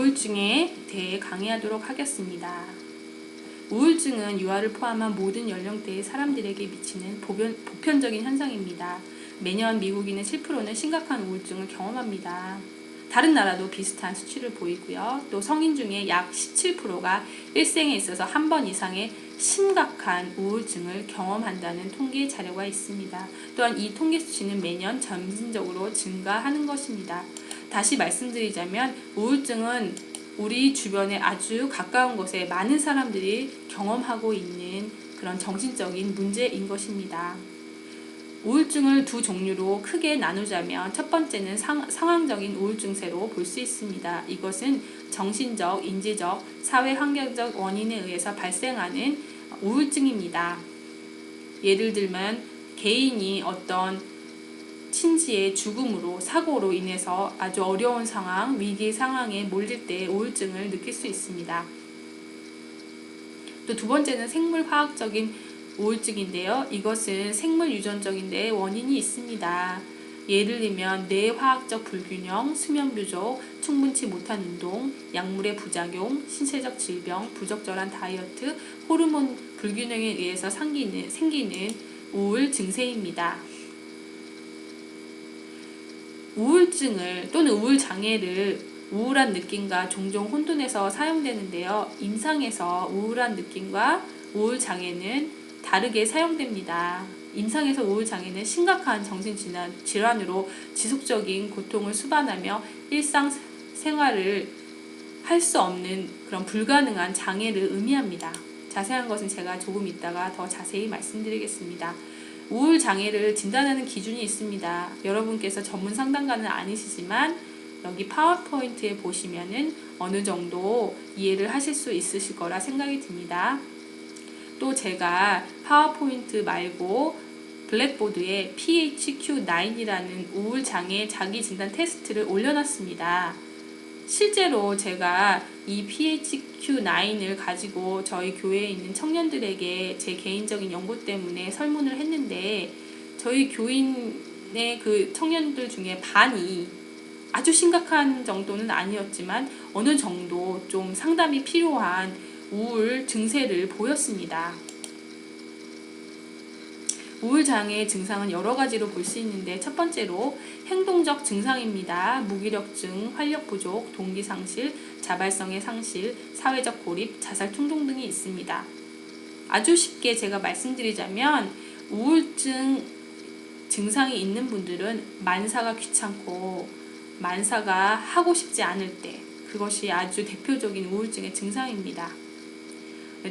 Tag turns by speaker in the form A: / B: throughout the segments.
A: 우울증에 대해 강의하도록 하겠습니다. 우울증은 유아를 포함한 모든 연령대의 사람들에게 미치는 보편적인 현상입니다. 매년 미국인의 7%는 심각한 우울증을 경험합니다. 다른 나라도 비슷한 수치를 보이고요. 또 성인 중에 약 17%가 일생에 있어서 한 번 이상의 심각한 우울증을 경험한다는 통계 자료가 있습니다. 또한 이 통계 수치는 매년 점진적으로 증가하는 것입니다. 다시 말씀드리자면 우울증은 우리 주변에 아주 가까운 곳에 많은 사람들이 경험하고 있는 그런 정신적인 문제인 것입니다. 우울증을 두 종류로 크게 나누자면 첫 번째는 상황적인 우울증세로 볼 수 있습니다. 이것은 정신적, 인지적, 사회환경적 원인에 의해서 발생하는 우울증입니다. 예를 들면 개인이 어떤 친지의 죽음으로 사고로 인해서 아주 어려운 상황, 위기 상황에 몰릴 때 우울증을 느낄 수 있습니다. 또 두 번째는 생물화학적인 우울증인데요. 이것은 생물 유전적인데 원인이 있습니다. 예를 들면 뇌화학적 불균형, 수면 부족, 충분치 못한 운동, 약물의 부작용, 신체적 질병, 부적절한 다이어트, 호르몬 불균형에 의해서 생기는 우울 증세입니다. 우울증을 또는 우울 장애를 우울한 느낌과 종종 혼돈해서 사용되는데요. 임상에서 우울한 느낌과 우울 장애는 다르게 사용됩니다. 임상에서 우울 장애는 심각한 정신질환으로 지속적인 고통을 수반하며 일상생활을 할 수 없는 그런 불가능한 장애를 의미합니다. 자세한 것은 제가 조금 이따가 더 자세히 말씀드리겠습니다. 우울 장애를 진단하는 기준이 있습니다. 여러분께서 전문 상담가는 아니시지만 여기 파워포인트에 보시면은 어느 정도 이해를 하실 수 있으실 거라 생각이 듭니다. 또 제가 파워포인트 말고 블랙보드에 PHQ-9이라는 우울장애 자기진단 테스트를 올려놨습니다. 실제로 제가 이 PHQ-9을 가지고 저희 교회에 있는 청년들에게 제 개인적인 연구 때문에 설문을 했는데 저희 교인의 그 청년들 중에 반이 아주 심각한 정도는 아니었지만 어느 정도 좀 상담이 필요한 우울 증세를 보였습니다. 우울장애 증상은 여러 가지로 볼 수 있는데 첫 번째로 행동적 증상입니다. 무기력증, 활력 부족, 동기 상실, 자발성의 상실, 사회적 고립, 자살 충동 등이 있습니다. 아주 쉽게 제가 말씀드리자면 우울증 증상이 있는 분들은 만사가 귀찮고 만사가 하고 싶지 않을 때 그것이 아주 대표적인 우울증의 증상입니다.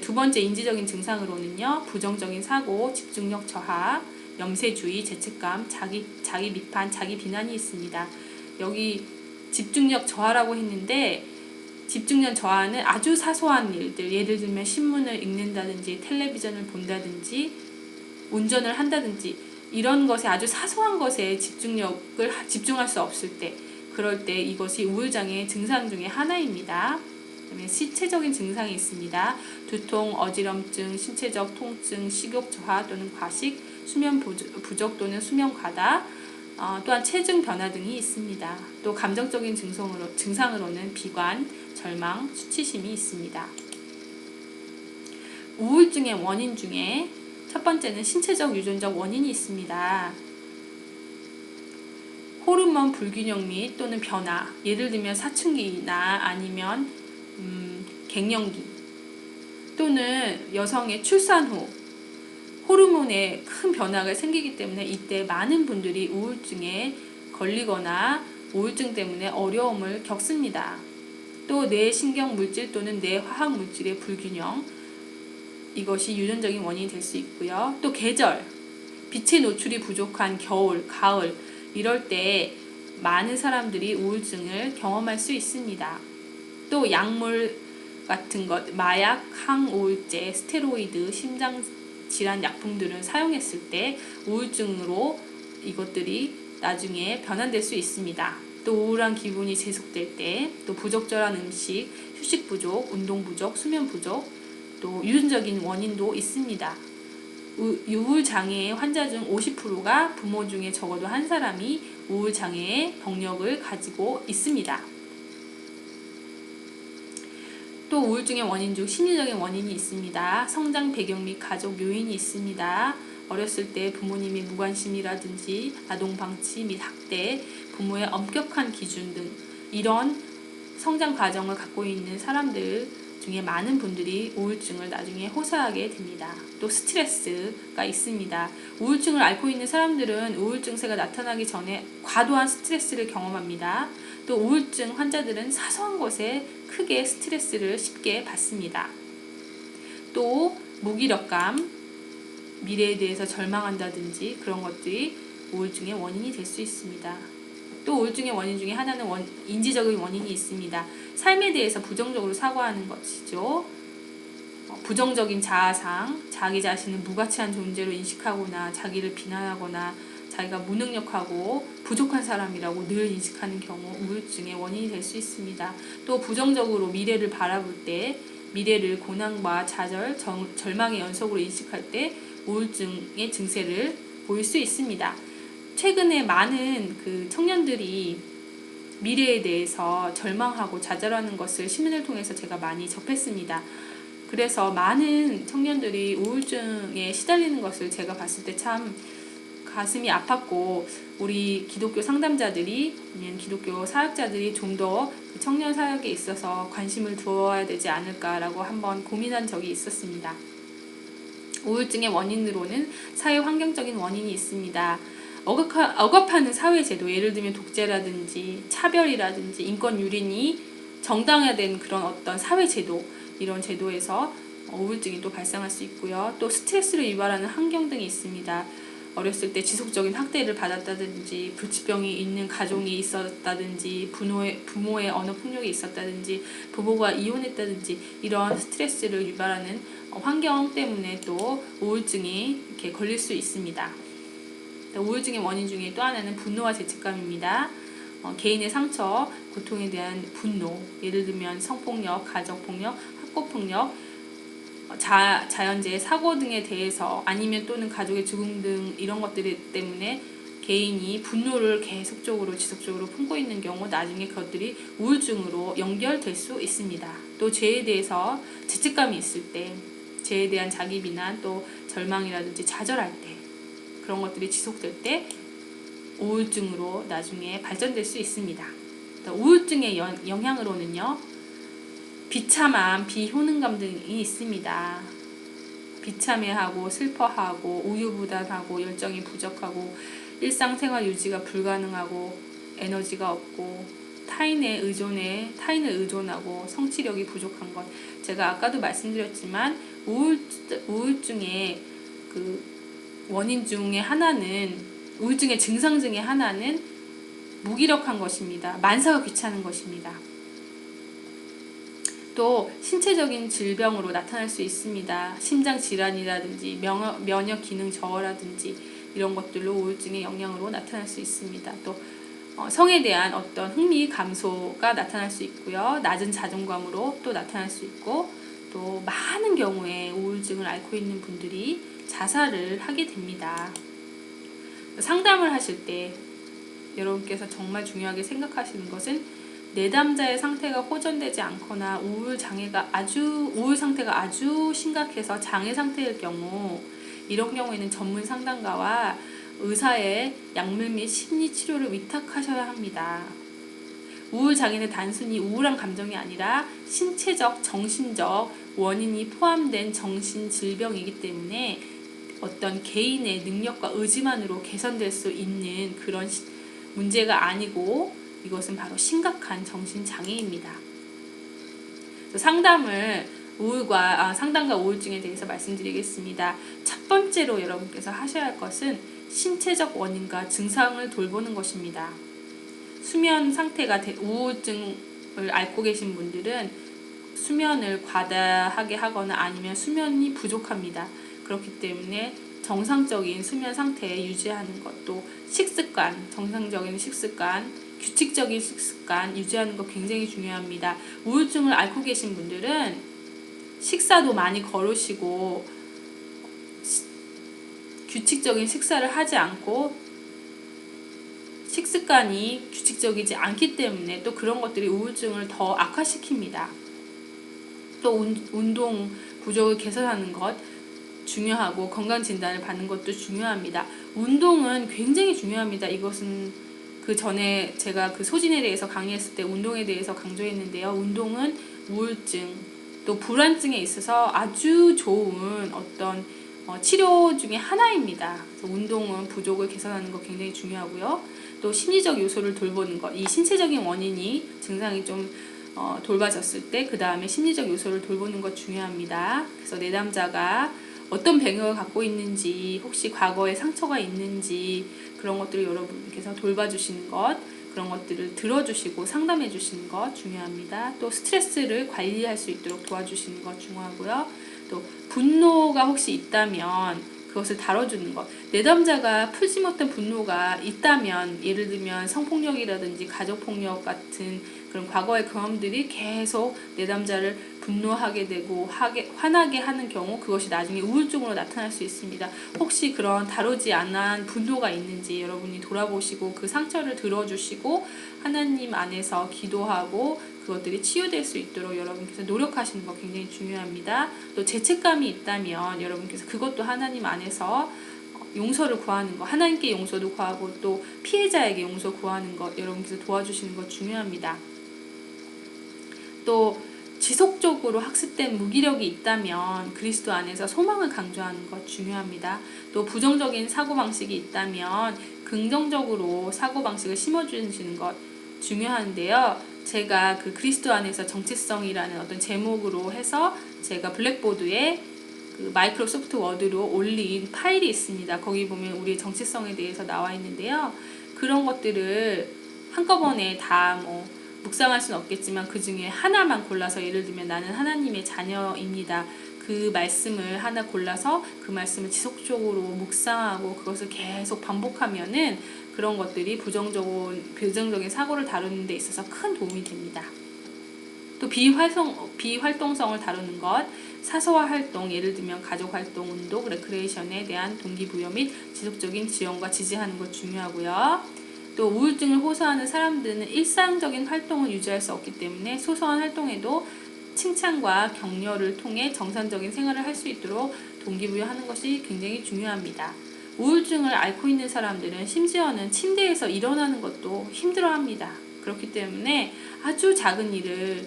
A: 두 번째 인지적인 증상으로는요. 부정적인 사고, 집중력 저하, 염세주의, 죄책감, 자기 비판, 자기 비난이 있습니다. 여기 집중력 저하라고 했는데 집중력 저하는 아주 사소한 일들, 예를 들면 신문을 읽는다든지 텔레비전을 본다든지 운전을 한다든지 이런 것에 아주 사소한 것에 집중할 수 없을 때 그럴 때 이것이 우울장애 증상 중에 하나입니다. 그다음에 신체적인 증상이 있습니다. 두통, 어지럼증, 신체적 통증, 식욕 저하 또는 과식, 수면 부족 또는 수면 과다, 또한 체중 변화 등이 있습니다. 또 감정적인 증상으로는 비관, 절망, 수치심이 있습니다. 우울증의 원인 중에 첫 번째는 신체적 유전적 원인이 있습니다. 호르몬 불균형 및 또는 변화, 예를 들면 사춘기나 아니면 갱년기 또는 여성의 출산 후 호르몬에 큰 변화가 생기기 때문에 이때 많은 분들이 우울증에 걸리거나 우울증 때문에 어려움을 겪습니다. 또 뇌신경 물질 또는 뇌화학 물질의 불균형, 이것이 유전적인 원인이 될 수 있고요. 또 계절, 빛의 노출이 부족한 겨울, 가을 이럴 때 많은 사람들이 우울증을 경험할 수 있습니다. 또 약물 같은 것, 마약, 항우울제, 스테로이드, 심장질환 약품들을 사용했을 때 우울증으로 이것들이 나중에 변환될 수 있습니다. 또 우울한 기분이 지속될 때, 또 부적절한 음식, 휴식 부족, 운동 부족, 수면 부족, 또 유전적인 원인도 있습니다. 우울장애 환자 중 50%가 부모 중에 적어도 한 사람이 우울장애의 병력을 가지고 있습니다. 또 우울증의 원인 중 심리적인 원인이 있습니다. 성장 배경 및 가족 요인이 있습니다. 어렸을 때 부모님의 무관심이라든지 아동 방치 및 학대, 부모의 엄격한 기준 등 이런 성장 과정을 갖고 있는 사람들 중에 많은 분들이 우울증을 나중에 호소하게 됩니다. 또 스트레스가 있습니다. 우울증을 앓고 있는 사람들은 우울증 증세가 나타나기 전에 과도한 스트레스를 경험합니다. 또 우울증 환자들은 사소한 것에 크게 스트레스를 쉽게 받습니다. 또 무기력감, 미래에 대해서 절망한다든지 그런 것들이 우울증의 원인이 될 수 있습니다. 또 우울증의 원인 중에 하나는 인지적인 원인이 있습니다. 삶에 대해서 부정적으로 사고하는 것이죠. 부정적인 자아상, 자기 자신을 무가치한 존재로 인식하거나 자기를 비난하거나 자기가 무능력하고 부족한 사람이라고 늘 인식하는 경우 우울증의 원인이 될 수 있습니다. 또 부정적으로 미래를 바라볼 때 미래를 고난과 좌절, 절망의 연속으로 인식할 때 우울증의 증세를 보일 수 있습니다. 최근에 많은 청년들이 미래에 대해서 절망하고 좌절하는 것을 신문을 통해서 제가 많이 접했습니다. 그래서 많은 청년들이 우울증에 시달리는 것을 제가 봤을 때 참 가슴이 아팠고, 우리 기독교 상담자들이 아니면 기독교 사역자들이 좀 더 청년 사역에 있어서 관심을 두어야 되지 않을까라고 한번 고민한 적이 있었습니다. 우울증의 원인으로는 사회 환경적인 원인이 있습니다. 억압하는 사회제도, 예를 들면 독재라든지 차별이라든지 인권 유린이 정당화된 그런 어떤 사회제도, 이런 제도에서 우울증이 또 발생할 수 있고요. 또 스트레스를 유발하는 환경 등이 있습니다. 어렸을 때 지속적인 학대를 받았다든지 불치병이 있는 가족이 있었다든지 부모의 언어 폭력이 있었다든지 부모가 이혼했다든지 이런 스트레스를 유발하는 환경 때문에 또 우울증이 이렇게 걸릴 수 있습니다. 우울증의 원인 중에 또 하나는 분노와 죄책감입니다. 개인의 상처, 고통에 대한 분노, 예를 들면 성폭력, 가정폭력, 학교폭력, 자연재해, 사고 등에 대해서 아니면 또는 가족의 죽음 등 이런 것들 때문에 개인이 분노를 계속적으로 지속적으로 품고 있는 경우 나중에 그것들이 우울증으로 연결될 수 있습니다. 또 죄에 대해서 죄책감이 있을 때, 죄에 대한 자기 비난, 또 절망이라든지 좌절할 때 그런 것들이 지속될 때 우울증으로 나중에 발전될 수 있습니다. 우울증의 영향으로는요, 비참함, 비효능감 등이 있습니다. 비참해하고 슬퍼하고 우유부단하고 열정이 부족하고 일상생활 유지가 불가능하고 에너지가 없고 타인을 의존하고 성취력이 부족한 것. 제가 아까도 말씀드렸지만 우울증의 원인 중에 하나는, 우울증의 증상 중에 하나는 무기력한 것입니다. 만사가 귀찮은 것입니다. 또 신체적인 질병으로 나타날 수 있습니다. 심장질환이라든지 면역 기능 저하라든지 이런 것들로 우울증의 영향으로 나타날 수 있습니다. 또 성에 대한 어떤 흥미 감소가 나타날 수 있고요. 낮은 자존감으로 또 나타날 수 있고, 또 많은 경우에 우울증을 앓고 있는 분들이 자살을 하게 됩니다. 상담을 하실 때 여러분께서 정말 중요하게 생각하시는 것은 내담자의 상태가 호전되지 않거나 우울 상태가 아주 심각해서 장애 상태일 경우, 이런 경우에는 전문 상담가와 의사의 약물 및 심리 치료를 위탁하셔야 합니다. 우울 장애는 단순히 우울한 감정이 아니라 신체적, 정신적 원인이 포함된 정신 질병이기 때문에 어떤 개인의 능력과 의지만으로 개선될 수 있는 그런 문제가 아니고 이것은 바로 심각한 정신장애입니다. 상담과 우울증에 대해서 말씀드리겠습니다. 첫 번째로 여러분께서 하셔야 할 것은 신체적 원인과 증상을 돌보는 것입니다. 수면 상태가 우울증을 앓고 계신 분들은 수면을 과다하게 하거나 아니면 수면이 부족합니다. 그렇기 때문에 정상적인 수면 상태 유지하는 것도 정상적인 식습관, 규칙적인 식습관 유지하는 거 굉장히 중요합니다. 우울증을 앓고 계신 분들은 식사도 많이 거르시고 규칙적인 식사를 하지 않고 식습관이 규칙적이지 않기 때문에 또 그런 것들이 우울증을 더 악화시킵니다. 또 운동 부족을 개선하는 것 중요하고 건강 진단을 받는 것도 중요합니다. 운동은 굉장히 중요합니다. 이것은 그 전에 제가 그 소진에 대해서 강의했을 때 운동에 대해서 강조했는데요. 운동은 우울증 또 불안증에 있어서 아주 좋은 어떤 치료 중에 하나입니다. 그래서 운동은 부족을 개선하는 거 굉장히 중요하고요. 또 심리적 요소를 돌보는 것, 이 신체적인 원인이 증상이 좀 돌봐졌을 때 그 다음에 심리적 요소를 돌보는 것 중요합니다. 그래서 내담자가 어떤 병을 갖고 있는지, 혹시 과거에 상처가 있는지 그런 것들을 여러분께서 돌봐주시는 것, 그런 것들을 들어주시고 상담해 주시는 것 중요합니다. 또 스트레스를 관리할 수 있도록 도와주시는 것 중요하고요. 또 분노가 혹시 있다면 그것을 다뤄주는 것. 내담자가 풀지 못한 분노가 있다면, 예를 들면 성폭력이라든지 가족폭력 같은 그런 과거의 경험들이 계속 내담자를 분노하게 되고 화나게 하는 경우, 그것이 나중에 우울증으로 나타날 수 있습니다. 혹시 그런 다루지 않은 분노가 있는지 여러분이 돌아보시고 그 상처를 들어주시고 하나님 안에서 기도하고 그것들이 치유될 수 있도록 여러분께서 노력하시는 거 굉장히 중요합니다. 또 죄책감이 있다면 여러분께서 그것도 하나님 안에서 용서를 구하는 것, 하나님께 용서도 구하고 또 피해자에게 용서 구하는 것 여러분께서 도와주시는 것 중요합니다. 또 지속적으로 학습된 무기력이 있다면 그리스도 안에서 소망을 강조하는 것 중요합니다. 또 부정적인 사고방식이 있다면 긍정적으로 사고방식을 심어주시는 것 중요한데요. 제가 그 그리스도 안에서 정체성이라는 어떤 제목으로 해서 제가 블랙보드에 그 마이크로소프트 워드로 올린 파일이 있습니다. 거기 보면 우리의 정체성에 대해서 나와 있는데요. 그런 것들을 한꺼번에 다 묵상할 수는 없겠지만 그 중에 하나만 골라서, 예를 들면 나는 하나님의 자녀입니다. 그 말씀을 하나 골라서 그 말씀을 지속적으로 묵상하고 그것을 계속 반복하면은 그런 것들이 부정적인 사고를 다루는 데 있어서 큰 도움이 됩니다. 또 비활동성을 다루는 것, 사소화 활동, 예를 들면 가족 활동, 운동, 레크레이션에 대한 동기부여 및 지속적인 지원과 지지하는 것 중요하고요. 또 우울증을 호소하는 사람들은 일상적인 활동을 유지할 수 없기 때문에 소소한 활동에도 칭찬과 격려를 통해 정상적인 생활을 할 수 있도록 동기부여하는 것이 굉장히 중요합니다. 우울증을 앓고 있는 사람들은 심지어는 침대에서 일어나는 것도 힘들어합니다. 그렇기 때문에 아주 작은 일을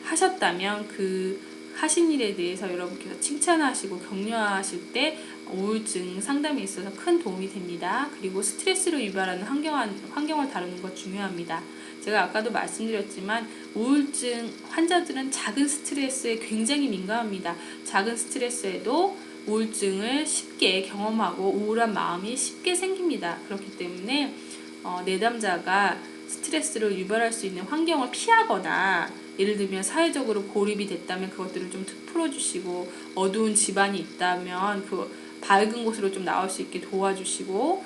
A: 하셨다면 그 하신 일에 대해서 여러분께서 칭찬하시고 격려하실 때 우울증 상담에 있어서 큰 도움이 됩니다. 그리고 스트레스를 유발하는 환경을 다루는 것 중요합니다. 제가 아까도 말씀드렸지만 우울증 환자들은 작은 스트레스에 굉장히 민감합니다. 작은 스트레스에도 우울증을 쉽게 경험하고 우울한 마음이 쉽게 생깁니다. 그렇기 때문에 내담자가 스트레스를 유발할 수 있는 환경을 피하거나, 예를 들면 사회적으로 고립이 됐다면 그것들을 좀 풀어주시고, 어두운 집안이 있다면 그 밝은 곳으로 좀 나올 수 있게 도와주시고,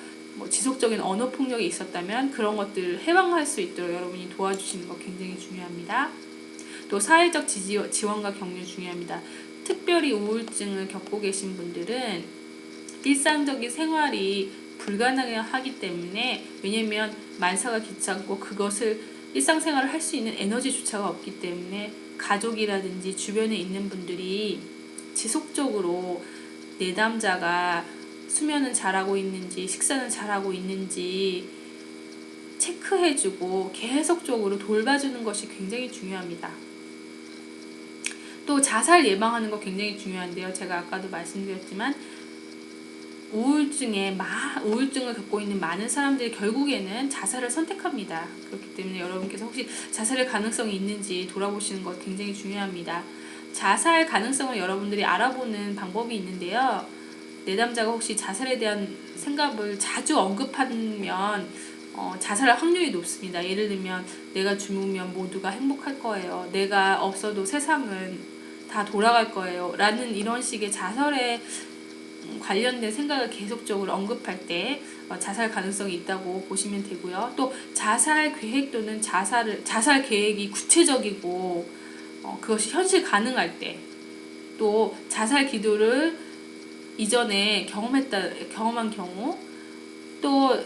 A: 지속적인 언어 폭력이 있었다면 그런 것들을 해방할 수 있도록 여러분이 도와주시는 것 굉장히 중요합니다. 또 사회적 지원과 격려 중요합니다. 특별히 우울증을 겪고 계신 분들은 일상적인 생활이 불가능하기 때문에, 왜냐면 만사가 귀찮고 그것을 일상생활을 할 수 있는 에너지조차가 없기 때문에 가족이라든지 주변에 있는 분들이 지속적으로 내담자가 수면은 잘하고 있는지 식사는 잘하고 있는지 체크해주고 계속적으로 돌봐주는 것이 굉장히 중요합니다. 또 자살 예방하는 거 굉장히 중요한데요. 제가 아까도 말씀드렸지만 우울증을 겪고 있는 많은 사람들이 결국에는 자살을 선택합니다. 그렇기 때문에 여러분께서 혹시 자살의 가능성이 있는지 돌아보시는 것 굉장히 중요합니다. 자살 가능성을 여러분들이 알아보는 방법이 있는데요. 내담자가 혹시 자살에 대한 생각을 자주 언급하면 자살할 확률이 높습니다. 예를 들면 내가 죽으면 모두가 행복할 거예요. 내가 없어도 세상은 다 돌아갈 거예요. 라는 이런 식의 자살에 관련된 생각을 계속적으로 언급할 때 자살 가능성이 있다고 보시면 되고요. 또 자살 계획 또는 자살 계획이 구체적이고 그것이 현실 가능할 때, 또 자살 기도를 이전에 경험한 경우, 또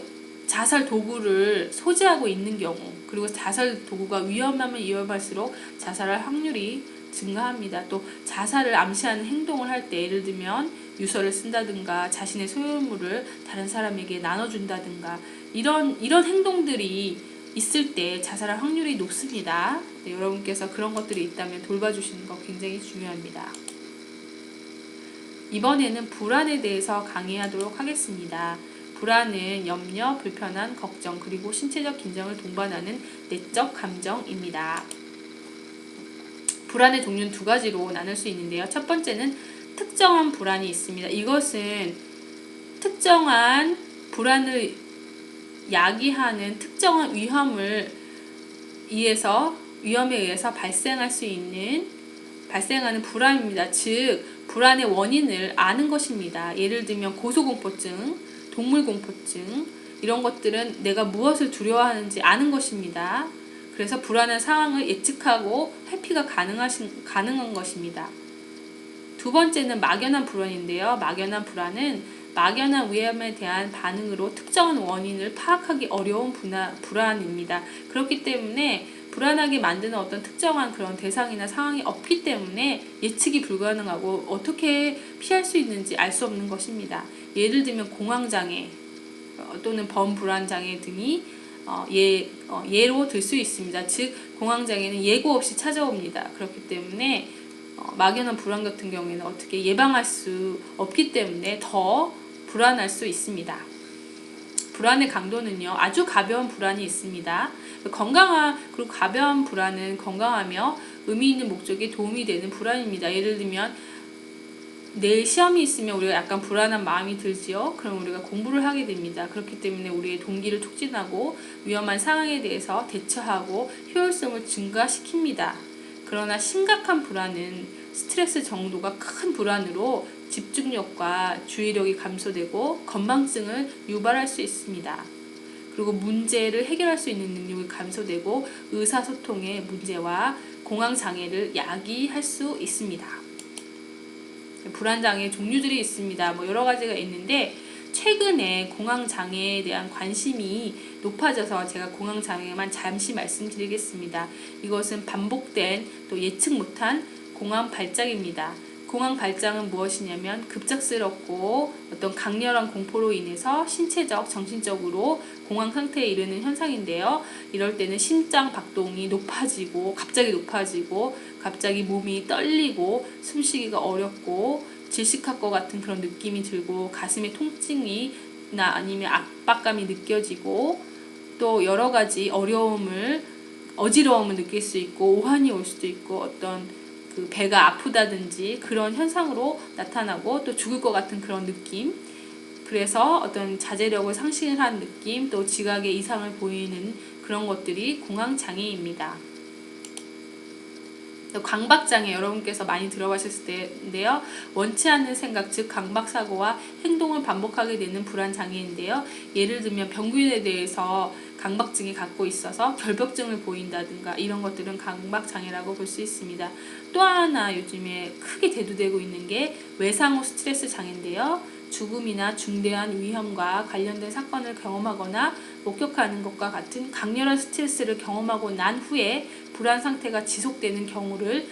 A: 자살 도구를 소지하고 있는 경우, 그리고 자살 도구가 위험하면 위험할수록 자살할 확률이 증가합니다. 또 자살을 암시하는 행동을 할 때 예를 들면 유서를 쓴다든가 자신의 소유물을 다른 사람에게 나눠준다든가 이런 행동들이 있을 때 자살할 확률이 높습니다. 네, 여러분께서 그런 것들이 있다면 돌봐주시는 거 굉장히 중요합니다. 이번에는 불안에 대해서 강의하도록 하겠습니다. 불안은 염려, 불편한, 걱정, 그리고 신체적 긴장을 동반하는 내적 감정입니다. 불안의 종류는 두 가지로 나눌 수 있는데요. 첫 번째는 특정한 불안이 있습니다. 이것은 특정한 불안을 야기하는 특정한 위험에 의해서 발생하는 불안입니다. 즉 불안의 원인을 아는 것입니다. 예를 들면 고소공포증, 동물공포증 이런 것들은 내가 무엇을 두려워하는지 아는 것입니다. 그래서 불안한 상황을 예측하고 회피가 가능한 것입니다. 두 번째는 막연한 불안인데요. 막연한 불안은 막연한 위험에 대한 반응으로 특정한 원인을 파악하기 어려운 불안입니다. 그렇기 때문에 불안하게 만드는 어떤 특정한 그런 대상이나 상황이 없기 때문에 예측이 불가능하고 어떻게 피할 수 있는지 알 수 없는 것입니다. 예를 들면 공황장애 또는 범불안장애 등이 예로 들 수 있습니다. 즉 공황장애는 예고 없이 찾아옵니다. 그렇기 때문에 막연한 불안 같은 경우에는 어떻게 예방할 수 없기 때문에 더 불안할 수 있습니다. 불안의 강도는요, 아주 가벼운 불안이 있습니다. 그리고 가벼운 불안은 건강하며 의미 있는 목적에 도움이 되는 불안입니다. 예를 들면 내일 시험이 있으면 우리가 약간 불안한 마음이 들지요. 그럼 우리가 공부를 하게 됩니다. 그렇기 때문에 우리의 동기를 촉진하고 위험한 상황에 대해서 대처하고 효율성을 증가시킵니다. 그러나 심각한 불안은 스트레스 정도가 큰 불안으로 집중력과 주의력이 감소되고 건망증을 유발할 수 있습니다. 그리고 문제를 해결할 수 있는 능력이 감소되고 의사소통의 문제와 공황장애를 야기할 수 있습니다. 불안장애 종류들이 있습니다. 여러 가지가 있는데 최근에 공황장애에 대한 관심이 높아져서 제가 공황장애만 잠시 말씀드리겠습니다. 이것은 반복된 또 예측 못한 공황발작입니다. 공황발작은 무엇이냐면 급작스럽고 어떤 강렬한 공포로 인해서 신체적, 정신적으로 공황 상태에 이르는 현상인데요. 이럴 때는 심장 박동이 갑자기 높아지고 갑자기 몸이 떨리고 숨쉬기가 어렵고 질식할 것 같은 그런 느낌이 들고 가슴에 통증이나 아니면 압박감이 느껴지고 또 여러 가지 어지러움을 느낄 수 있고 오한이 올 수도 있고 어떤 배가 아프다든지 그런 현상으로 나타나고 또 죽을 것 같은 그런 느낌, 그래서 어떤 자제력을 상실한 느낌, 또 지각의 이상을 보이는 그런 것들이 공황장애입니다. 또 강박장애 여러분께서 많이 들어보셨을 텐데요. 원치 않는 생각, 즉 강박사고와 행동을 반복하게 되는 불안장애인데요. 예를 들면 병균에 대해서 강박증이 갖고 있어서 결벽증을 보인다든가 이런 것들은 강박장애라고 볼 수 있습니다. 또 하나 요즘에 크게 대두되고 있는 게 외상후 스트레스 장애인데요. 죽음이나 중대한 위험과 관련된 사건을 경험하거나 목격하는 것과 같은 강렬한 스트레스를 경험하고 난 후에 불안 상태가 지속되는 경우를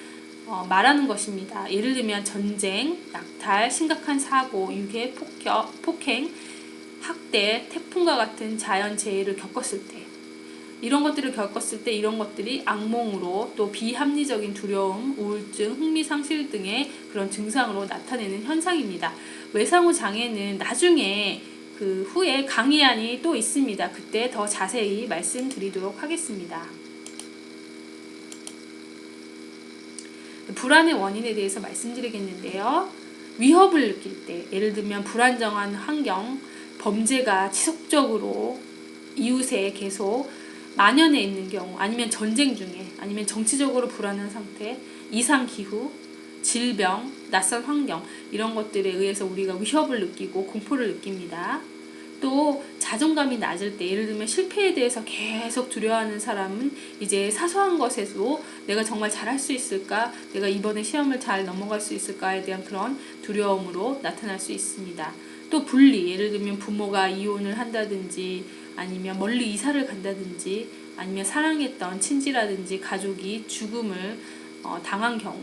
A: 말하는 것입니다. 예를 들면 전쟁, 약탈, 심각한 사고, 유해, 폭행, 학대, 태풍과 같은 자연재해를 겪었을 때 이런 것들이 악몽으로 또 비합리적인 두려움, 우울증, 흥미상실 등의 그런 증상으로 나타내는 현상입니다. 외상후 장애는 나중에 그 후에 강의안이 또 있습니다. 그때 더 자세히 말씀드리도록 하겠습니다. 불안의 원인에 대해서 말씀드리겠는데요. 위협을 느낄 때, 예를 들면 불안정한 환경, 범죄가 지속적으로 이웃에 계속 만연해 있는 경우, 아니면 전쟁 중에, 아니면 정치적으로 불안한 상태, 이상기후, 질병, 낯선 환경 이런 것들에 의해서 우리가 위협을 느끼고 공포를 느낍니다. 또 자존감이 낮을 때, 예를 들면 실패에 대해서 계속 두려워하는 사람은 이제 사소한 것에도 내가 정말 잘할 수 있을까, 내가 이번에 시험을 잘 넘어갈 수 있을까에 대한 그런 두려움으로 나타날 수 있습니다. 또 분리, 예를 들면 부모가 이혼을 한다든지 아니면 멀리 이사를 간다든지 아니면 사랑했던 친지라든지 가족이 죽음을 당한 경우,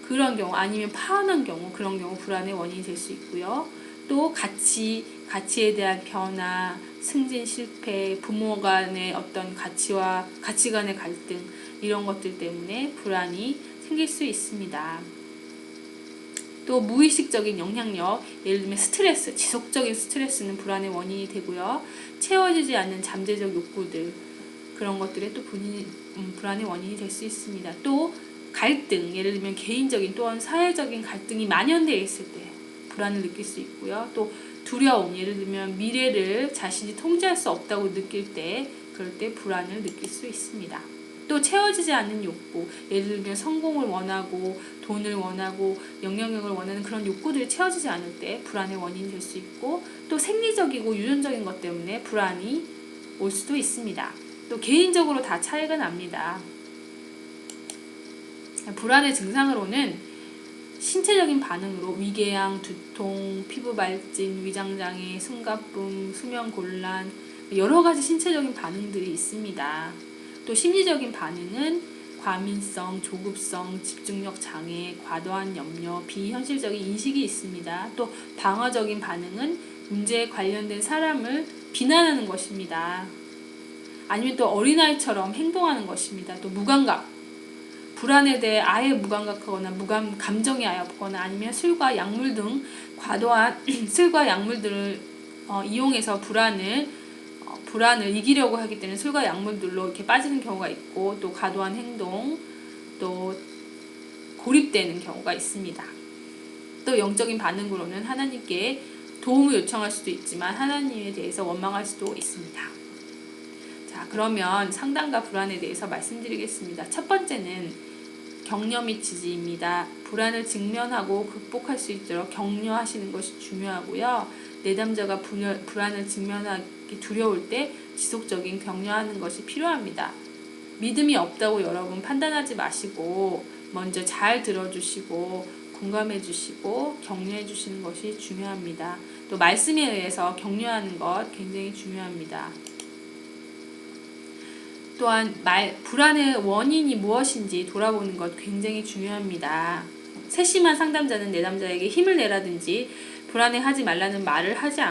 A: 그런 경우, 아니면 파혼한 경우, 그런 경우 불안의 원인이 될 수 있고요. 또 가치에 대한 변화, 승진 실패, 부모 간의 어떤 가치관의 갈등, 이런 것들 때문에 불안이 생길 수 있습니다. 또 무의식적인 영향력, 예를 들면 스트레스, 지속적인 스트레스는 불안의 원인이 되고요. 채워지지 않는 잠재적 욕구들, 그런 것들에 또 불안의 원인이 될 수 있습니다. 또 갈등, 예를 들면 개인적인 또한 사회적인 갈등이 만연되어 있을 때 불안을 느낄 수 있고요. 또 두려움, 예를 들면 미래를 자신이 통제할 수 없다고 느낄 때, 그럴 때 불안을 느낄 수 있습니다. 또 채워지지 않는 욕구, 예를 들면 성공을 원하고 돈을 원하고 영향력을 원하는 그런 욕구들이 채워지지 않을 때 불안의 원인이 될 수 있고, 또 생리적이고 유전적인 것 때문에 불안이 올 수도 있습니다. 또 개인적으로 다 차이가 납니다. 불안의 증상으로는 신체적인 반응으로 위궤양, 두통, 피부 발진, 위장장애, 숨가쁨, 수면곤란, 여러 가지 신체적인 반응들이 있습니다. 또 심리적인 반응은 과민성, 조급성, 집중력 장애, 과도한 염려, 비현실적인 인식이 있습니다. 또 방어적인 반응은 문제에 관련된 사람을 비난하는 것입니다. 아니면 또 어린아이처럼 행동하는 것입니다. 또 무감각, 불안에 대해 아예 무감각하거나 감정이 아예 없거나, 아니면 술과 약물 등 과도한 술과 약물들을 이용해서 불안을 이기려고 하기 때문에 술과 약물들로 이렇게 빠지는 경우가 있고, 또 과도한 행동, 또 고립되는 경우가 있습니다. 또 영적인 반응으로는 하나님께 도움을 요청할 수도 있지만 하나님에 대해서 원망할 수도 있습니다. 자, 그러면 상담과 불안에 대해서 말씀드리겠습니다. 첫 번째는 격려 및 지지입니다. 불안을 직면하고 극복할 수 있도록 격려하시는 것이 중요하고요. 내담자가 불안을 직면하기 두려울 때 지속적인 격려하는 것이 필요합니다. 믿음이 없다고 여러분 판단하지 마시고 먼저 잘 들어주시고 공감해 주시고 격려해 주시는 것이 중요합니다. 또 말씀에 의해서 격려하는 것 굉장히 중요합니다. 또한 불안의 원인이 무엇인지 돌아보는 것 굉장히 중요합니다. 세심한 상담자는 내담자에게 힘을 내라든지 불안해하지 말라는 말을 하지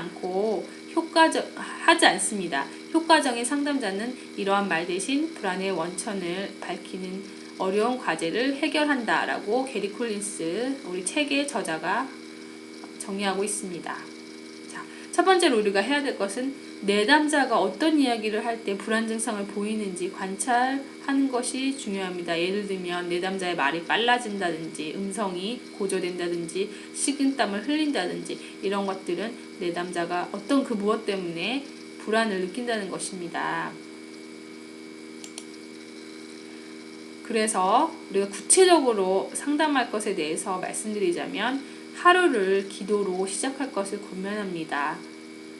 A: 않습니다. 효과적인 상담자는 이러한 말 대신 불안의 원천을 밝히는 어려운 과제를 해결한다 라고 게리 콜린스, 우리 책의 저자가 정의하고 있습니다. 자, 첫 번째로 우리가 해야 될 것은 내담자가 어떤 이야기를 할 때 불안 증상을 보이는지 관찰하는 것이 중요합니다. 예를 들면 내담자의 말이 빨라진다든지 음성이 고조된다든지 식은땀을 흘린다든지 이런 것들은 내담자가 어떤 그 무엇 때문에 불안을 느낀다는 것입니다. 그래서 우리가 구체적으로 상담할 것에 대해서 말씀드리자면 하루를 기도로 시작할 것을 권면합니다.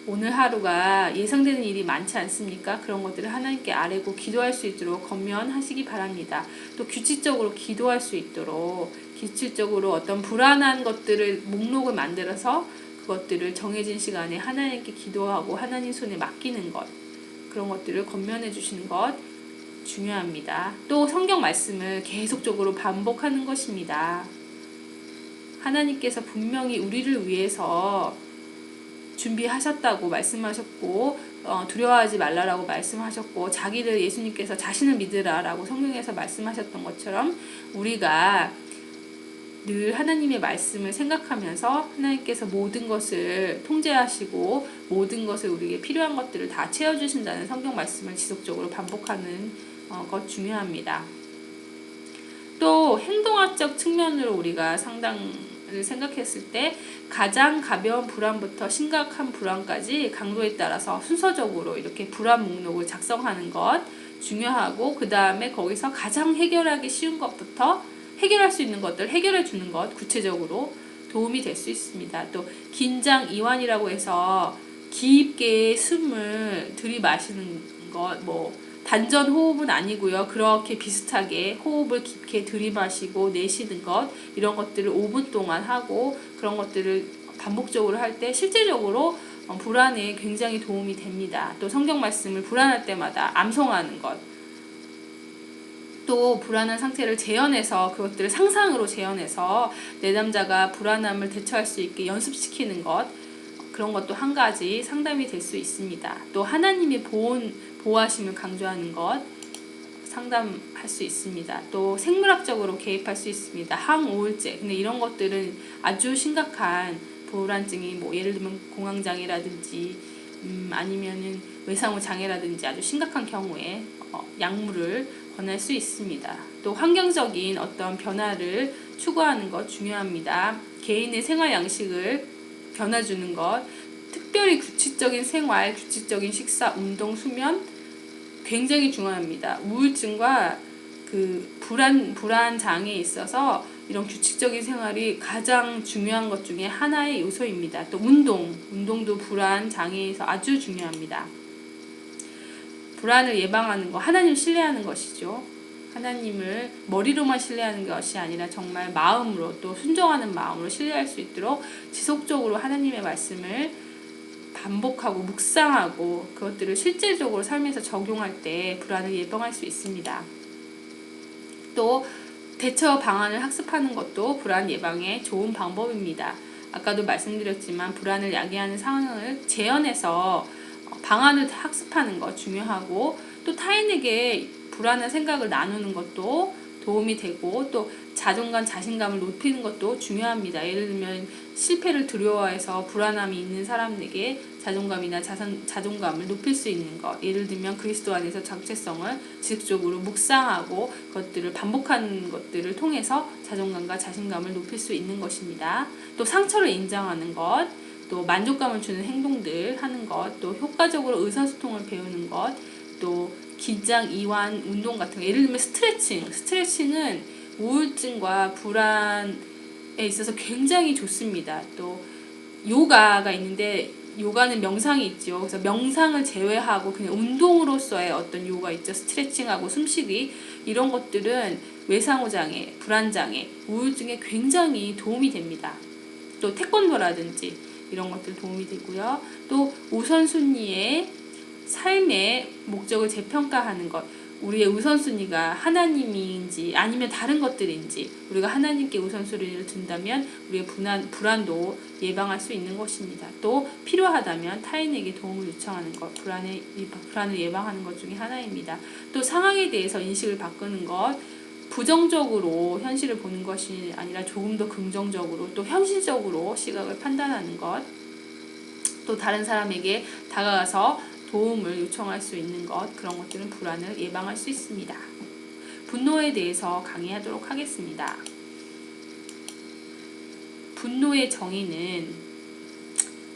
A: 오늘 하루가 예상되는 일이 많지 않습니까? 그런 것들을 하나님께 아뢰고 기도할 수 있도록 권면하시기 바랍니다. 또 규칙적으로 기도할 수 있도록 규칙적으로 어떤 불안한 것들을 목록을 만들어서 그것들을 정해진 시간에 하나님께 기도하고 하나님 손에 맡기는 것, 그런 것들을 권면해 주시는 것 중요합니다. 또 성경 말씀을 계속적으로 반복하는 것입니다. 하나님께서 분명히 우리를 위해서 준비하셨다고 말씀하셨고 두려워하지 말라라고 말씀하셨고 자기를 예수님께서 자신을 믿으라라고 성경에서 말씀하셨던 것처럼 우리가 늘 하나님의 말씀을 생각하면서 하나님께서 모든 것을 통제하시고 모든 것을 우리에게 필요한 것들을 다 채워주신다는 성경 말씀을 지속적으로 반복하는 것 중요합니다. 또 행동학적 측면으로 우리가 상당을 생각했을 때 가장 가벼운 불안부터 심각한 불안까지 강도에 따라서 순서적으로 이렇게 불안 목록을 작성하는 것 중요하고, 그 다음에 거기서 가장 해결하기 쉬운 것부터 해결할 수 있는 것들 해결해 주는 것 구체적으로 도움이 될 수 있습니다. 또 긴장 이완이라고 해서 깊게 숨을 들이마시는 것, 단전 호흡은 아니고요. 그렇게 비슷하게 호흡을 깊게 들이마시고 내쉬는 것, 이런 것들을 5분 동안 하고 그런 것들을 반복적으로 할 때 실제적으로 불안에 굉장히 도움이 됩니다. 또 성경 말씀을 불안할 때마다 암송하는 것, 또 불안한 상태를 재현해서 그것들을 상상으로 재현해서 내담자가 불안함을 대처할 수 있게 연습시키는 것, 그런 것도 한 가지 상담이 될 수 있습니다. 또 하나님의 보호하심을 강조하는 것 상담할 수 있습니다. 또 생물학적으로 개입할 수 있습니다. 항우울제. 근데 이런 것들은 아주 심각한 불안증이 뭐 예를 들면 공황장애라든지 아니면은 외상후 장애라든지 아주 심각한 경우에 약물을 권할 수 있습니다. 또 환경적인 어떤 변화를 추구하는 것 중요합니다. 개인의 생활 양식을 변화주는 것, 특별히 규칙적인 생활, 규칙적인 식사, 운동, 수면 굉장히 중요합니다. 우울증과 그 불안 장애에 있어서 이런 규칙적인 생활이 가장 중요한 것 중에 하나의 요소입니다. 또 운동도 불안 장애에서 아주 중요합니다. 불안을 예방하는 것, 하나님을 신뢰하는 것이죠. 하나님을 머리로만 신뢰하는 것이 아니라 정말 마음으로 또 순종하는 마음으로 신뢰할 수 있도록 지속적으로 하나님의 말씀을 반복하고 묵상하고 그것들을 실제적으로 삶에서 적용할 때 불안을 예방할 수 있습니다. 또 대처 방안을 학습하는 것도 불안 예방에 좋은 방법입니다. 아까도 말씀드렸지만 불안을 야기하는 상황을 재현해서 방안을 학습하는 것 중요하고, 또 타인에게 불안한 생각을 나누는 것도 도움이 되고, 또 자신감을 높이는 것도 중요합니다. 예를 들면 실패를 두려워해서 불안함이 있는 사람에게 자존감이나 자존감을 높일 수 있는 것, 예를 들면 그리스도 안에서 정체성을 지속적으로 묵상하고 그것들을 반복하는 것들을 통해서 자존감과 자신감을 높일 수 있는 것입니다. 또 상처를 인정하는 것, 또 만족감을 주는 행동들 하는 것, 또 효과적으로 의사소통을 배우는 것, 또 긴장 이완 운동 같은 거, 예를 들면 스트레칭은 우울증과 불안에 있어서 굉장히 좋습니다. 또 요가가 있는데 요가는 명상이 있죠. 그래서 명상을 제외하고 그냥 운동으로서의 어떤 요가 있죠. 스트레칭하고 숨쉬기, 이런 것들은 외상후 장애, 불안 장애, 우울증에 굉장히 도움이 됩니다. 또 태권도라든지 이런 것들 도움이 되고요. 또 우선순위의 삶의 목적을 재평가하는 것, 우리의 우선순위가 하나님인지 아니면 다른 것들인지, 우리가 하나님께 우선순위를 둔다면 우리의 불안도 예방할 수 있는 것입니다. 또 필요하다면 타인에게 도움을 요청하는 것, 불안을 예방하는 것 중에 하나입니다. 또 상황에 대해서 인식을 바꾸는 것, 부정적으로 현실을 보는 것이 아니라 조금 더 긍정적으로 또 현실적으로 시각을 판단하는 것, 또 다른 사람에게 다가가서 도움을 요청할 수 있는 것, 그런 것들은 불안을 예방할 수 있습니다. 분노에 대해서 강의하도록 하겠습니다. 분노의 정의는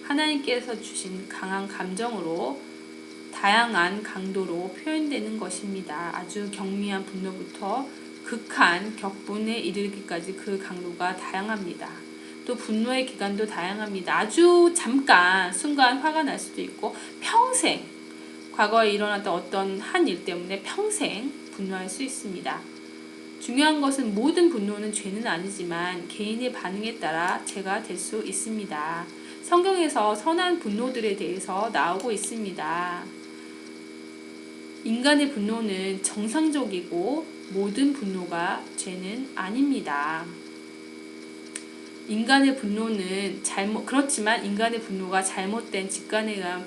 A: 하나님께서 주신 강한 감정으로 다양한 강도로 표현되는 것입니다. 아주 경미한 분노부터 극한 격분에 이르기까지 그 강도가 다양합니다. 또 분노의 기간도 다양합니다. 아주 잠깐 순간 화가 날 수도 있고, 평생 과거에 일어났던 어떤 한 일 때문에 평생 분노할 수 있습니다. 중요한 것은 모든 분노는 죄는 아니지만 개인의 반응에 따라 죄가 될 수 있습니다. 성경에서 선한 분노들에 대해서 나오고 있습니다. 인간의 분노는 정상적이고 모든 분노가 죄는 아닙니다. 인간의 분노는 그렇지만 인간의 분노가 잘못된 직관에 의한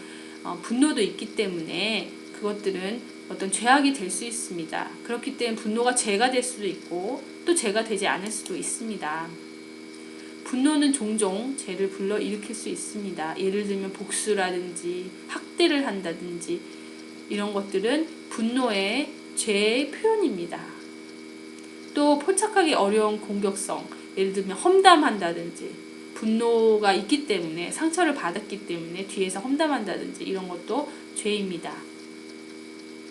A: 분노도 있기 때문에 그것들은 어떤 죄악이 될 수 있습니다. 그렇기 때문에 분노가 죄가 될 수도 있고 또 죄가 되지 않을 수도 있습니다. 분노는 종종 죄를 불러일으킬 수 있습니다. 예를 들면 복수라든지 학대를 한다든지 이런 것들은 분노의 죄의 표현입니다. 또 포착하기 어려운 공격성, 예를 들면 험담한다든지, 분노가 있기 때문에 상처를 받았기 때문에 뒤에서 험담한다든지 이런 것도 죄입니다.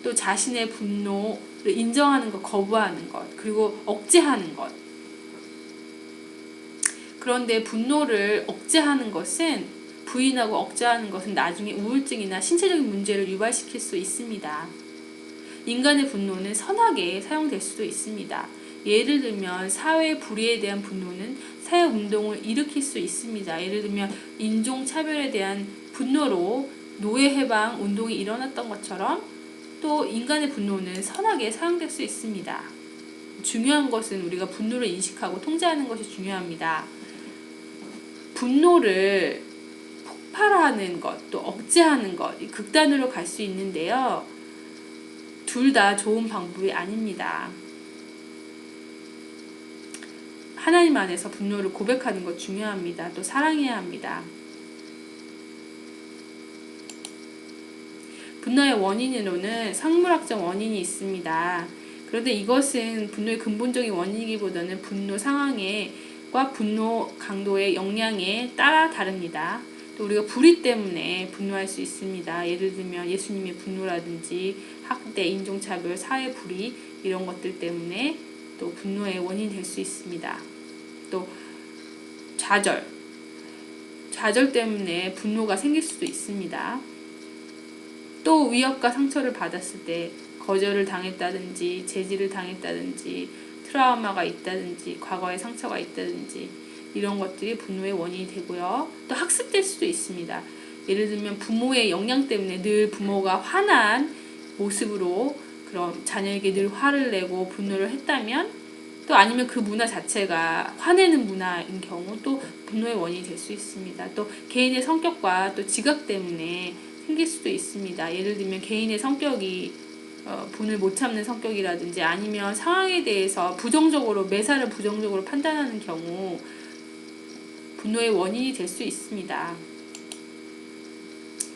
A: 또 자신의 분노를 인정하는 것, 거부하는 것, 그리고 억제하는 것. 그런데 분노를 억제하는 것은, 부인하고 억제하는 것은 나중에 우울증이나 신체적인 문제를 유발시킬 수 있습니다. 인간의 분노는 선하게 사용될 수도 있습니다. 예를 들면 사회 불의에 대한 분노는 사회운동을 일으킬 수 있습니다. 예를 들면 인종차별에 대한 분노로 노예해방 운동이 일어났던 것처럼 또 인간의 분노는 선하게 사용될 수 있습니다. 중요한 것은 우리가 분노를 인식하고 통제하는 것이 중요합니다. 분노를 폭발하는 것, 또 억제하는 것, 극단으로 갈 수 있는데요. 둘 다 좋은 방법이 아닙니다. 하나님 안에서 분노를 고백하는 것 중요합니다. 또 사랑해야 합니다. 분노의 원인으로는 생물학적 원인이 있습니다. 그런데 이것은 분노의 근본적인 원인이기보다는 분노 상황과 분노 강도의 역량에 따라 다릅니다. 또 우리가 불의 때문에 분노할 수 있습니다. 예를 들면 예수님의 분노라든지 학대, 인종차별, 사회 불의 이런 것들 때문에 또 분노의 원인이 될 수 있습니다. 또 좌절 때문에 분노가 생길 수도 있습니다. 또 위협과 상처를 받았을 때 거절을 당했다든지 제지를 당했다든지 트라우마가 있다든지 과거의 상처가 있다든지 이런 것들이 분노의 원인이 되고요. 또 학습될 수도 있습니다. 예를 들면 부모의 영향 때문에 늘 부모가 화난 모습으로 그런 자녀에게 늘 화를 내고 분노를 했다면, 또 아니면 그 문화 자체가 화내는 문화인 경우 또 분노의 원인이 될 수 있습니다. 또 개인의 성격과 또 지각 때문에 생길 수도 있습니다. 예를 들면 개인의 성격이 분을 못 참는 성격이라든지 아니면 상황에 대해서 매사를 부정적으로 판단하는 경우 분노의 원인이 될 수 있습니다.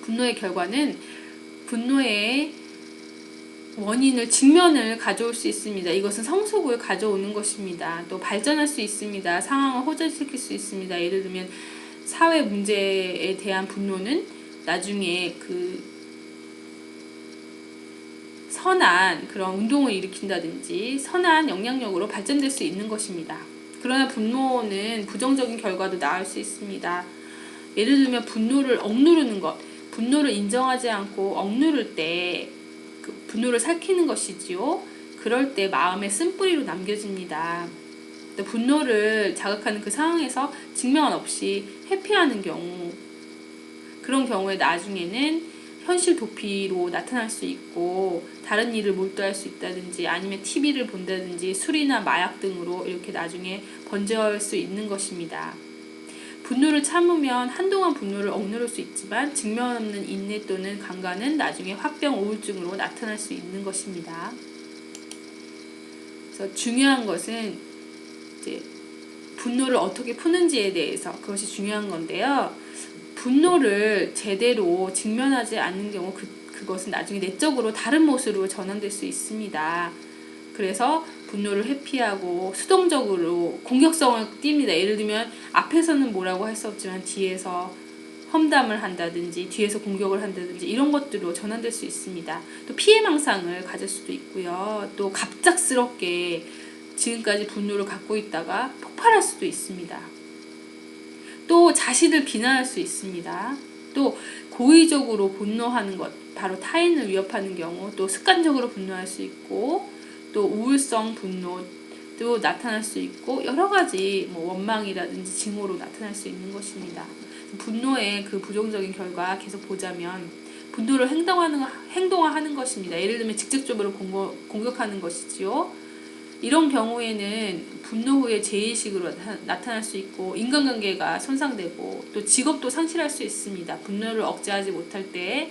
A: 분노의 결과는 분노의 원인을 직면을 가져올 수 있습니다. 이것은 성숙을 가져오는 것입니다. 또 발전할 수 있습니다. 상황을 호전시킬 수 있습니다. 예를 들면 사회 문제에 대한 분노는 나중에 선한 그런 운동을 일으킨다든지 선한 영향력으로 발전될 수 있는 것입니다. 그러나 분노는 부정적인 결과도 낳을 수 있습니다. 예를 들면 분노를 억누르는 것, 분노를 인정하지 않고 억누를 때 그 분노를 삭히는 것이지요. 그럴 때 마음의 쓴뿌리로 남겨집니다. 또 분노를 자극하는 그 상황에서 직면 없이 회피하는 경우, 그런 경우에 나중에는 현실 도피로 나타날 수 있고 다른 일을 몰두할 수 있다든지 아니면 TV를 본다든지 술이나 마약 등으로 이렇게 나중에 번져올 수 있는 것입니다. 분노를 참으면 한동안 분노를 억누를 수 있지만 직면 없는 인내 또는 강간은 나중에 화병, 우울증으로 나타날 수 있는 것입니다. 그래서 중요한 것은 이제 분노를 어떻게 푸는지에 대해서 그것이 중요한 건데요. 분노를 제대로 직면하지 않는 경우 그것은 나중에 내적으로 다른 모습으로 전환될 수 있습니다. 그래서 분노를 회피하고 수동적으로 공격성을 띱니다. 예를 들면 앞에서는 뭐라고 할 수 없지만 뒤에서 험담을 한다든지 뒤에서 공격을 한다든지 이런 것들로 전환될 수 있습니다. 또 피해망상을 가질 수도 있고요. 또 갑작스럽게 지금까지 분노를 갖고 있다가 폭발할 수도 있습니다. 또 자신을 비난할 수 있습니다. 또 고의적으로 분노하는 것, 바로 타인을 위협하는 경우, 또 습관적으로 분노할 수 있고, 또 우울성 분노도 나타날 수 있고, 여러 가지 원망이라든지 증오로 나타날 수 있는 것입니다. 분노의 그 부정적인 결과 계속 보자면 분노를 행동화하는 것입니다. 예를 들면 직접적으로 공격하는 것이지요. 이런 경우에는 분노 후에 죄의식으로 나타날 수 있고 인간관계가 손상되고 또 직업도 상실할 수 있습니다. 분노를 억제하지 못할 때,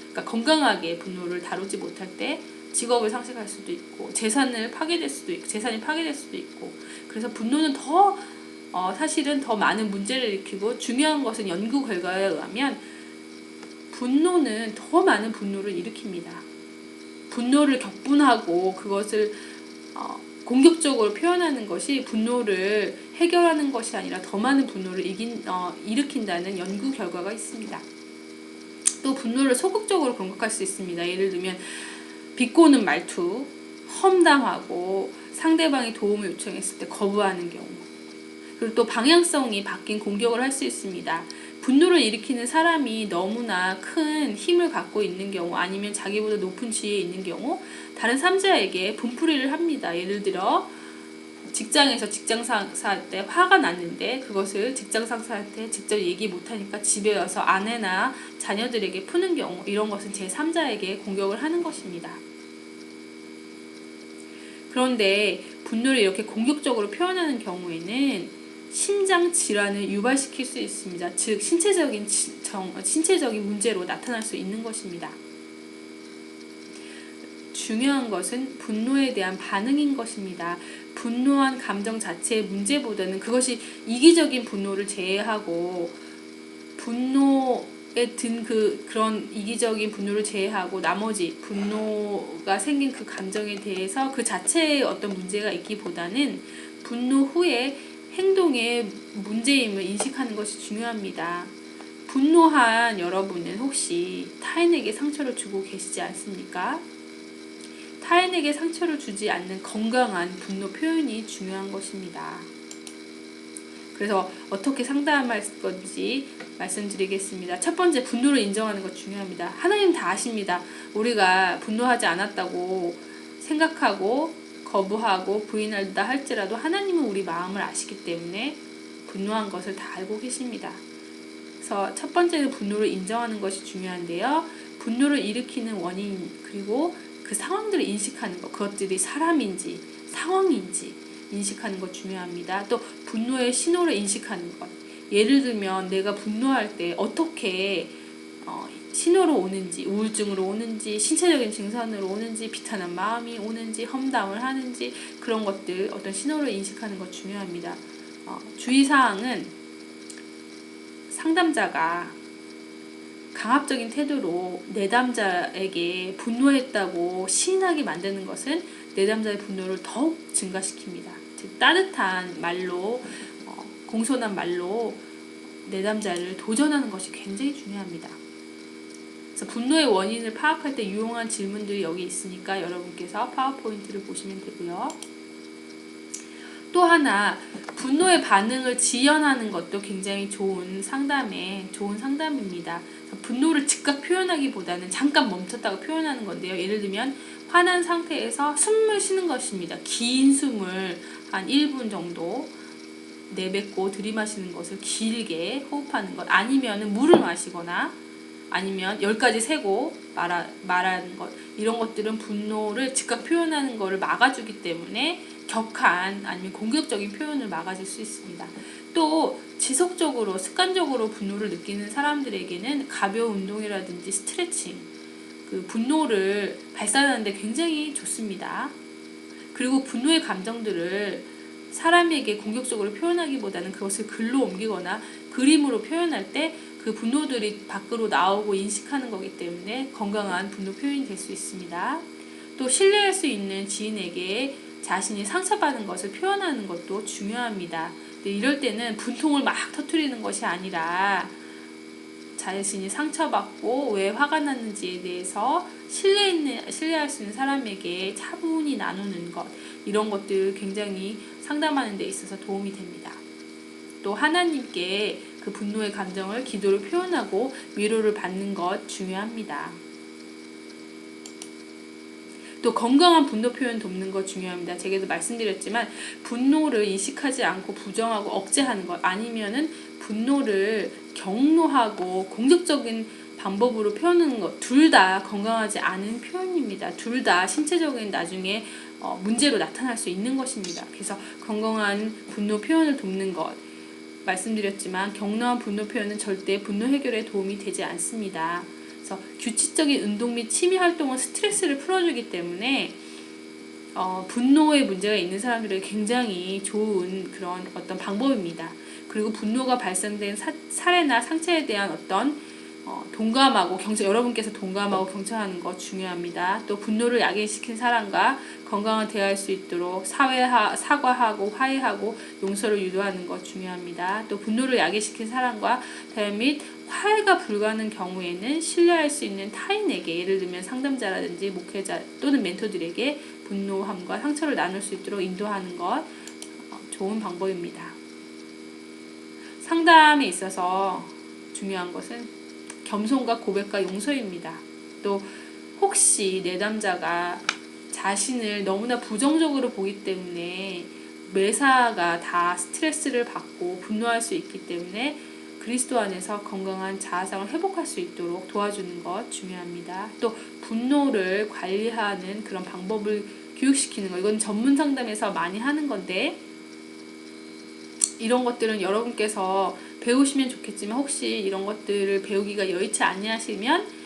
A: 그러니까 건강하게 분노를 다루지 못할 때 직업을 상실할 수도 있고 재산이 파괴될 수도 있고 그래서 분노는 사실은 더 많은 문제를 일으키고, 중요한 것은 연구 결과에 의하면 분노는 더 많은 분노를 일으킵니다. 분노를 격분하고 그것을 공격적으로 표현하는 것이 분노를 해결하는 것이 아니라 더 많은 분노를 일으킨다는 연구 결과가 있습니다. 또 분노를 소극적으로 공격할 수 있습니다. 예를 들면 비꼬는 말투, 험담하고 상대방이 도움을 요청했을 때 거부하는 경우, 그리고 또 방향성이 바뀐 공격을 할 수 있습니다. 분노를 일으키는 사람이 너무나 큰 힘을 갖고 있는 경우 아니면 자기보다 높은 지위에 있는 경우 다른 3자에게 분풀이를 합니다. 예를 들어 직장에서 직장 상사한테 화가 났는데 그것을 직장 상사한테 직접 얘기 못하니까 집에 와서 아내나 자녀들에게 푸는 경우, 이런 것은 제3자에게 공격을 하는 것입니다. 그런데 분노를 이렇게 공격적으로 표현하는 경우에는 심장 질환을 유발시킬 수 있습니다. 즉 신체적인 문제로 나타날 수 있는 것입니다. 중요한 것은 분노에 대한 반응인 것입니다. 분노한 감정 자체의 문제보다는 그것이 이기적인 분노를 제외하고 분노에 든 그런 이기적인 분노를 제외하고 나머지 분노가 생긴 그 감정에 대해서 그 자체의 어떤 문제가 있기보다는 분노 후에 행동의 문제임을 인식하는 것이 중요합니다. 분노한 여러분은 혹시 타인에게 상처를 주고 계시지 않습니까? 타인에게 상처를 주지 않는 건강한 분노 표현이 중요한 것입니다. 그래서 어떻게 상담할 건지 말씀드리겠습니다. 첫 번째, 분노를 인정하는 것 중요합니다. 하나님 다 아십니다. 우리가 분노하지 않았다고 생각하고 거부하고 부인한다 할지라도 하나님은 우리 마음을 아시기 때문에 분노한 것을 다 알고 계십니다. 그래서 첫 번째는 분노를 인정하는 것이 중요한데요. 분노를 일으키는 원인 그리고 그 상황들을 인식하는 것, 그것들이 사람인지 상황인지 인식하는 것 중요합니다. 또 분노의 신호를 인식하는 것. 예를 들면 내가 분노할 때 어떻게 신호로 오는지, 우울증으로 오는지, 신체적인 증상으로 오는지, 비탄한 마음이 오는지, 험담을 하는지 그런 것들 어떤 신호를 인식하는 것 중요합니다. 주의사항은 상담자가 강압적인 태도로 내담자에게 분노했다고 시인하게 만드는 것은 내담자의 분노를 더욱 증가시킵니다. 즉 따뜻한 말로 공손한 말로 내담자를 도전하는 것이 굉장히 중요합니다. 그래서 분노의 원인을 파악할 때 유용한 질문들이 여기 있으니까 여러분께서 파워포인트를 보시면 되고요. 또 하나, 분노의 반응을 지연하는 것도 굉장히 좋은 상담입니다. 분노를 즉각 표현하기보다는 잠깐 멈췄다가 표현하는 건데요. 예를 들면 화난 상태에서 숨을 쉬는 것입니다. 긴 숨을 한 1분 정도 내뱉고 들이마시는 것을 길게 호흡하는 것, 아니면 물을 마시거나 아니면 10까지 세고 말하는 것, 이런 것들은 분노를 즉각 표현하는 것을 막아주기 때문에 격한 아니면 공격적인 표현을 막아줄 수 있습니다. 또 지속적으로 습관적으로 분노를 느끼는 사람들에게는 가벼운 운동이라든지 스트레칭, 그 분노를 발산하는 데 굉장히 좋습니다. 그리고 분노의 감정들을 사람에게 공격적으로 표현하기보다는 그것을 글로 옮기거나 그림으로 표현할 때 그 분노들이 밖으로 나오고 인식하는 거기 때문에 건강한 분노 표현이 될 수 있습니다. 또 신뢰할 수 있는 지인에게 자신이 상처받은 것을 표현하는 것도 중요합니다. 이럴 때는 분통을 막 터뜨리는 것이 아니라 자신이 상처받고 왜 화가 났는지에 대해서 신뢰할 수 있는 사람에게 차분히 나누는 것, 이런 것들 굉장히 상담하는 데 있어서 도움이 됩니다. 또 하나님께 그 분노의 감정을 기도로 표현하고 위로를 받는 것 중요합니다. 또 건강한 분노 표현 돕는 것 중요합니다. 제가도 말씀드렸지만 분노를 인식하지 않고 부정하고 억제하는 것, 아니면은 분노를 경로하고 공격적인 방법으로 표현하는 것, 둘 다 건강하지 않은 표현입니다. 둘 다 신체적인 나중에 문제로 나타날 수 있는 것입니다. 그래서 건강한 분노 표현을 돕는 것, 말씀드렸지만 경로한 분노 표현은 절대 분노 해결에 도움이 되지 않습니다. 그래서 규칙적인 운동 및 취미 활동은 스트레스를 풀어주기 때문에 분노에 문제가 있는 사람들에게 굉장히 좋은 그런 어떤 방법입니다. 그리고 분노가 발생된 사례나 상처에 대한 어떤 동감하고 여러분께서 동감하고 경청하는 것 중요합니다. 또 분노를 야기시킨 사람과 건강한 대화할 수 있도록 사과하고 화해하고 용서를 유도하는 것 중요합니다. 또 분노를 야기시킨 사람과 대화 및 화해가 불가능한 경우에는 신뢰할 수 있는 타인에게, 예를 들면 상담자라든지 목회자 또는 멘토들에게 분노함과 상처를 나눌 수 있도록 인도하는 것 좋은 방법입니다. 상담에 있어서 중요한 것은 겸손과 고백과 용서입니다. 또 혹시 내담자가 자신을 너무나 부정적으로 보기 때문에 매사가 다 스트레스를 받고 분노할 수 있기 때문에 그리스도 안에서 건강한 자아상을 회복할 수 있도록 도와주는 것 중요합니다. 또 분노를 관리하는 그런 방법을 교육시키는 거. 이건 전문 상담에서 많이 하는 건데 이런 것들은 여러분께서 배우시면 좋겠지만 혹시 이런 것들을 배우기가 여의치 아니하시면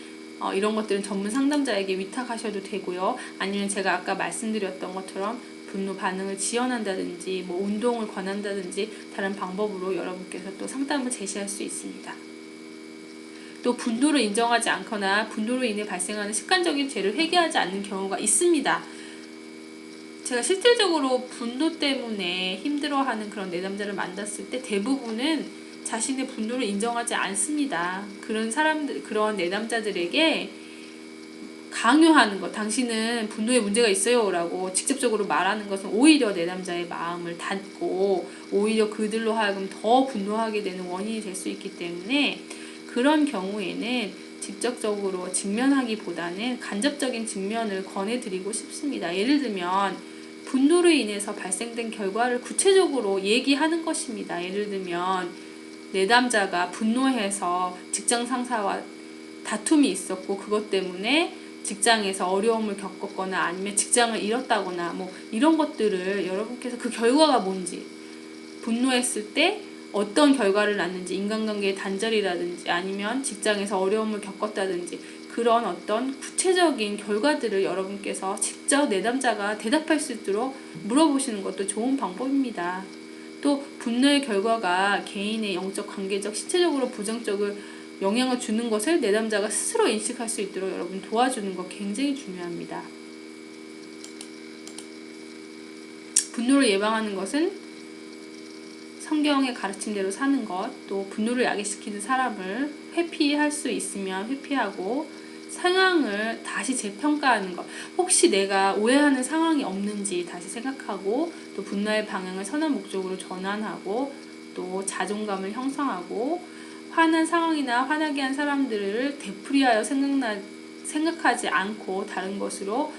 A: 이런 것들은 전문 상담자에게 위탁하셔도 되고요. 아니면 제가 아까 말씀드렸던 것처럼 분노 반응을 지원한다든지 뭐 운동을 권한다든지 다른 방법으로 여러분께서 또 상담을 제시할 수 있습니다. 또 분노를 인정하지 않거나 분노로 인해 발생하는 습관적인 죄를 회개하지 않는 경우가 있습니다. 제가 실질적으로 분노 때문에 힘들어하는 그런 내담자를 만났을 때 대부분은 자신의 분노를 인정하지 않습니다. 그런 사람들, 그런 내담자들에게 강요하는 것, 당신은 분노에 문제가 있어요 라고 직접적으로 말하는 것은 오히려 내담자의 마음을 닫고 오히려 그들로 하여금 더 분노하게 되는 원인이 될 수 있기 때문에 그런 경우에는 직접적으로 직면하기보다는 간접적인 직면을 권해드리고 싶습니다. 예를 들면 분노로 인해서 발생된 결과를 구체적으로 얘기하는 것입니다. 예를 들면 내담자가 분노해서 직장 상사와 다툼이 있었고 그것 때문에 직장에서 어려움을 겪었거나 아니면 직장을 잃었다거나 뭐 이런 것들을 여러분께서 그 결과가 뭔지, 분노했을 때 어떤 결과를 낳는지, 인간관계의 단절이라든지 아니면 직장에서 어려움을 겪었다든지 그런 어떤 구체적인 결과들을 여러분께서 직접 내담자가 대답할 수 있도록 물어보시는 것도 좋은 방법입니다. 또 분노의 결과가 개인의 영적, 관계적, 신체적으로 부정적인 영향을 주는 것을 내담자가 스스로 인식할 수 있도록 여러분 도와주는 것 굉장히 중요합니다. 분노를 예방하는 것은 성경의 가르침대로 사는 것, 또 분노를 야기시키는 사람을 회피할 수 있으면 회피하고 상황을 다시 재평가하는 것, 혹시 내가 오해하는 상황이 없는지 다시 생각하고 또 분노의 방향을 선한 목적으로 전환하고 또 자존감을 형성하고 화난 상황이나 화나게 한 사람들을 되풀이하여 생각하지 않고 다른 것으로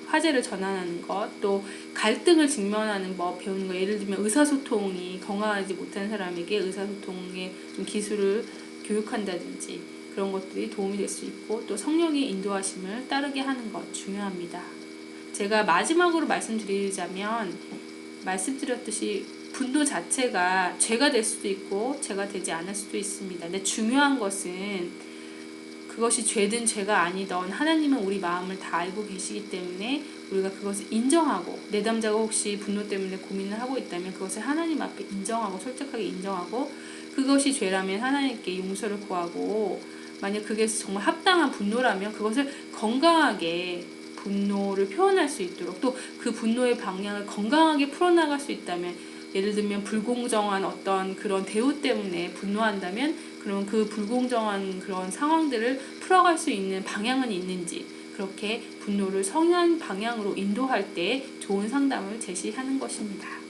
A: 화제를 전환하는 것, 또 갈등을 직면하는 법 배우는 것. 예를 들면 의사소통이 건강하지 못한 사람에게 의사소통의 좀 기술을 교육한다든지 그런 것들이 도움이 될 수 있고 또 성령의 인도하심을 따르게 하는 것 중요합니다. 제가 마지막으로 말씀드리자면 말씀드렸듯이 분노 자체가 죄가 될 수도 있고 죄가 되지 않을 수도 있습니다. 근데 중요한 것은 그것이 죄든 죄가 아니던 하나님은 우리 마음을 다 알고 계시기 때문에 우리가 그것을 인정하고 내담자가 혹시 분노 때문에 고민을 하고 있다면 그것을 하나님 앞에 인정하고 솔직하게 인정하고 그것이 죄라면 하나님께 용서를 구하고 만약 그게 정말 합당한 분노라면 그것을 건강하게 분노를 표현할 수 있도록 또 그 분노의 방향을 건강하게 풀어나갈 수 있다면 예를 들면 불공정한 어떤 그런 대우 때문에 분노한다면 그러면 그 불공정한 그런 상황들을 풀어갈 수 있는 방향은 있는지 그렇게 분노를 성한 방향으로 인도할 때 좋은 상담을 제시하는 것입니다.